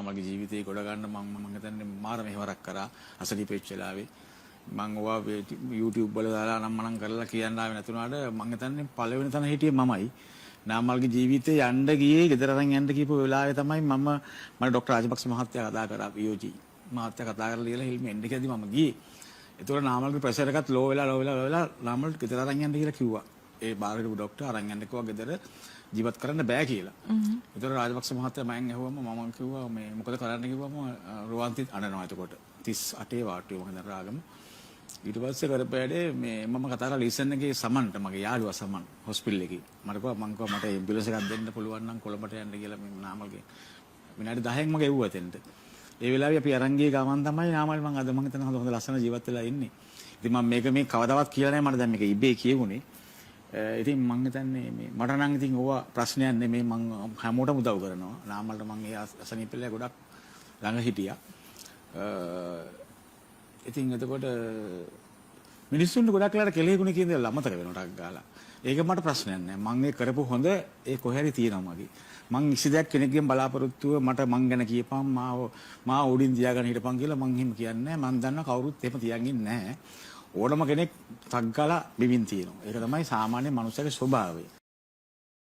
මගේ ජීවිතේ ගොඩ ගන්න මම හිතන්නේ මාර මෙහෙවරක් කරා අසනීප වෙච්ච වෙලාවේ මම ඔවා YouTube වල දාලා නම් මනම් කරලා කියන්න ආවේ නැතුණාට මම හිතන්නේ පළවෙනි තැන හිටියේ මමයි. නාමල්ගේ ජීවිතේ යන්න ගියේ ගෙදර අරන් යන්න කියපු වෙලාවේ තමයි මම ડોક્ટર රාජපක්ෂ මහත්තයා කතා කරා POG මහත්තයා කතා කරලා කියලා හිල්ම එන්න කියද්දි මම ගියේ. ඒතකොට නාමල්ගේ ප්‍රෙෂර් එකත් ලෝ වෙලා නාමල් ගෙදර අරන් යන්න කියලා කිව්වා. ඒ බාහිර ડોක්ටර් අරන් යන්න කිව්වා ගෙදර ජීවත් කරන්න බෑ කියලා. ඒතකොට රාජපක්ෂ මහත්තයා මම ඇහුවම මම කිව්වා මේ මොකද කරන්න කිව්වම රුවන්ති අඬනවා එතකොට 38 වාට්ටුව මම හිතන රාගම. ඊට පස්සේ කරපෑඩේ මේ මම කතා කරලා ලීසන් එකේ සමන්ට මගේ යාළුවා සමන් හොස්පිටල් එකේ මට කිව්වා මට ඇම්බියුලන්ස් එකක් දෙන්න පුළුවන් නම් කොළඹට යන්න කියලා මේ නාමල්ගේ විනාඩි 10ක් මම එව්වා එතෙන්ට. ඒ වෙලාවේ අපි අරන් ගිය ගමන් තමයි නාමල් මම අද මම හිතන හොඳ ලස්සන ජීවත් වෙලා ඉන්නේ. ඉතින් මම මේ කවදාවත් කියලා නැහැ මට දැන් මේක ඉබේ කියුනේ. ඉතින් මම හිතන්නේ මේ මට නම් ඉතින් ඕවා ප්‍රශ්නයක් නෙමෙයි මම හැමෝටම උදව් කරනවා. නාමල්ට මම ඒ අසනීපෙල්ල ගොඩක් ළඟ හිටියා. ඉතින් එතකොට මිනිස්සුන්ට ගොඩක් වෙලාවට කෙලෙහිගුණ කියන දේ අමතක වෙනවා ටක් ගාලා. ඒක මට ප්‍රශ්නයක් නෑ. මම ඒ කරපු හොඳ ඒ කොහේරි තියෙනවා මගේ. මං ඉසිදයක් කෙනෙක්ගෙන් බලාපොරොත්තුව මට මං ගැන කියපන් මාව උඩින් තියාගෙන හිටපන් කියලා මං එහෙම කියන්නේ නෑ. මං දන්නවා කවුරුත් එහෙම තියන් ඉන්නේ නෑ. ඕනම කෙනෙක් ටක් ගාලා බිමින් තියෙනවා. ඒක තමයි සාමාන්‍ය මනුස්සයාගේ ස්වභාවය.